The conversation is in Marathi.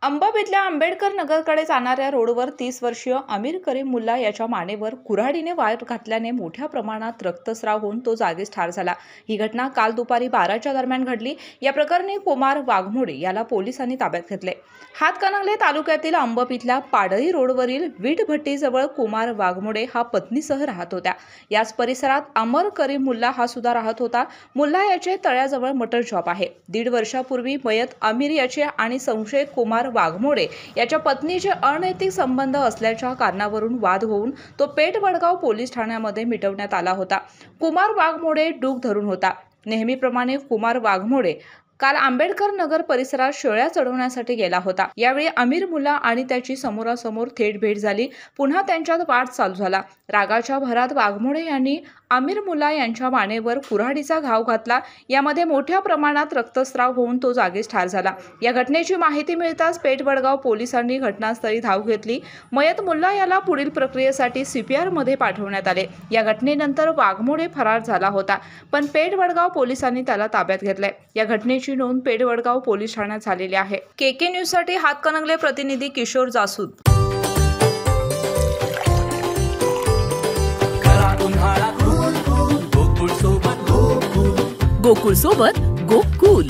अंबाबीतल्या आंबेडकर नगरकडे जाणाऱ्या रोडवर 30 वर्षीय अमीर करीम मुल्ला याच्या मानेवर कुऱ्हाडीने वार घातल्याने मोठ्या प्रमाणात रक्तस्राव होऊन तो जागीच ठार झाला। ही घटना काल दुपारी 12च्या दरम्यान घडली। या प्रकरणी कुमार वाघमोडे याला पोलिसांनी ताब्यात घेतले। हातकणंगले तालुक्यातील अंबाबीतल्या पाडळी रोडवरील वीट भट्टीजवळ कुमार वाघमोडे हा पत्नीसह राहत होता। याच परिसरात अमर करीम मुल्ला हा सुद्धा राहत होता। मुल्ला याचे तळ्याजवळ मटन शॉप आहे। 1.5 वर्षापूर्वी मयत अमीर याचे आणि संशयित कुमार वाघमोडे याच्या पत्नीचे अनैतिक संबंध असल्याच्या कारणावरून वाद होऊन तो पेठ वडगाव पोलीस ठाण्यामध्ये मिटवण्यात आला होता। कुमार वाघमोडे डूख धरून होता। नेहमीप्रमाणे कुमार वाघमोडे काल आंबेडकर नगर परिसरात शेळ्या चढवण्यासाठी गेला होता। यावेळी अमीर मुल्ला आणि त्याची समोरासमोर थेट भेट झाली। पुन्हा त्यांच्यात वाद चालू झाला। रागाच्या भरात वाघमोडे यांनी अमीर मुल्ला यांच्या मानेवर कुऱ्हाडीचा घाव घातला। यामध्ये मोठ्या प्रमाणात रक्तस्राव होऊन तो जागीच ठार झाला। या घटनेची माहिती मिळताच पेठ वडगाव पोलिसांनी घटनास्थळी धाव घेतली। मयत मुल्ला याला पुढील प्रक्रियेसाठी CPR मध्ये पाठवण्यात आले। या घटनेनंतर वाघमोडे फरार झाला होता, पण पेठ वडगाव पोलिसांनी त्याला ताब्यात घेतले। या घटनेची नोंद पेठ वडगाव पोलीस ठाण्यात झालेली आहे। KK न्यूज साठी हातकणंगले प्रतिनिधी किशोर जासूद। गोकुळ सोबत गोकुळ